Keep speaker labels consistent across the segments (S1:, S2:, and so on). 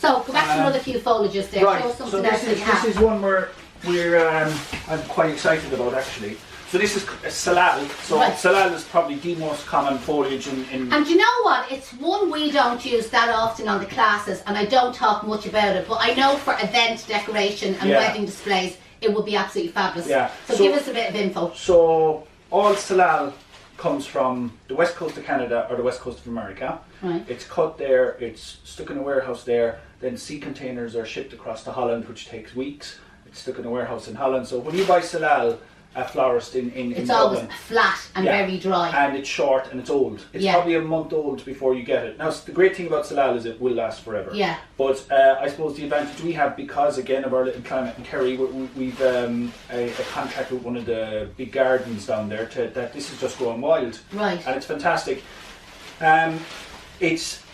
S1: So go back to another few foliages there.
S2: Right,
S1: Show us something else that you
S2: this is one where I'm quite excited about actually. So this is Salal. So
S1: Right.
S2: Salal is probably the most common foliage in
S1: And you know what? It's one we don't use that often on the classes, and I don't talk much about it, but I know for event decoration and wedding displays, it would be absolutely fabulous.
S2: Yeah.
S1: So give us a bit of info.
S2: So all Salal comes from the west coast of Canada or the west coast of America.
S1: Right.
S2: It's cut there, it's stuck in a warehouse there, then sea containers are shipped across to Holland, which takes weeks. It's stuck in a warehouse in Holland. So when you buy Salal, a florist in
S1: It's
S2: Dublin,
S1: always flat and very dry.
S2: and it's short and it's old. It's probably a month old before you get it. Now the great thing about Salal is it will last forever.
S1: Yeah.
S2: But I suppose the advantage we have, because again of our little climate in Kerry, we've a contract with one of the big gardens down there that this is just going wild.
S1: Right.
S2: And it's fantastic.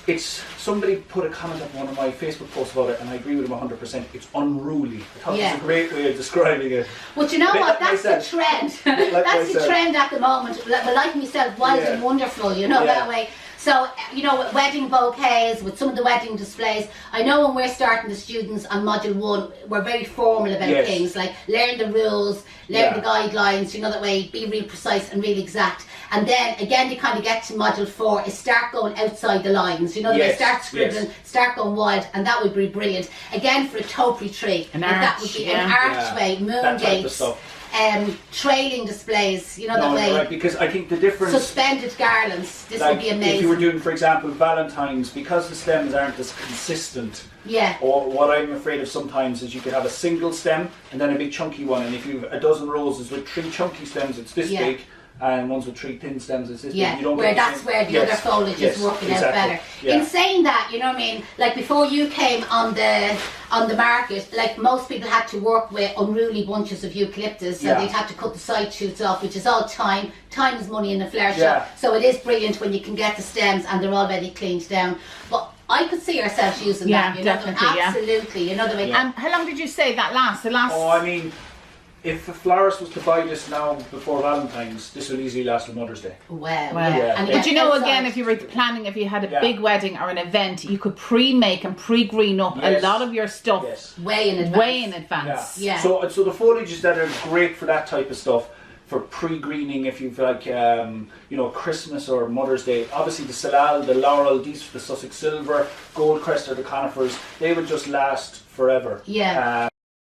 S2: It's somebody put a comment on one of my Facebook posts about it, and I agree with him 100%. It's unruly. I thought it was a great way of describing it.
S1: But you know what? That's the trend. That's the trend at the moment. Like myself, wild and wonderful. You know that way. So, you know, with wedding bouquets, with some of the wedding displays, I know when we're starting the students on Module 1, we're very formal about things, like learn the rules, learn the guidelines, you know, that way, be real precise and real exact. And then, again, you kind of get to Module 4, is start going outside the lines, you know, they start scribbling, start going wild, and that would be brilliant. Again, for a topiary tree, that would be an archway, moon gates. Trailing displays, you know, that way.
S2: Right, because I think the difference...
S1: Suspended garlands, this would be amazing.
S2: If you were doing, for example, Valentine's, because the stems aren't as consistent, or what I'm afraid of sometimes is you could have a single stem and then a big chunky one, and if you have a dozen roses with 3 chunky stems, it's this big, and ones with 3 thin stems, it's this big. You don't
S1: where that's where the other foliage is working out better. In saying that, you know what I mean, like before you came on the market, like most people had to work with unruly bunches of eucalyptus, so they'd have to cut the side shoots off, which is all time. Time is money in the flower shop, so it is brilliant when you can get the stems and they're already cleaned down. But I could see ourselves using that, you know, absolutely, you know the way.
S3: And how long did you say that lasts?
S2: Oh, I mean, if a florist was to buy this now before Valentine's, this will easily last till Mother's Day.
S1: Well.
S3: And but you know, again, if you were planning, if you had a big wedding or an event, you could pre-make and pre-green up a lot of your stuff
S1: way in advance.
S2: So the foliages that are great for that type of stuff, for pre-greening, if you've like you know, Christmas or Mother's Day, obviously the Salal, the Laurel, these, the Sussex Silver, Goldcrest or the conifers, they would just last forever.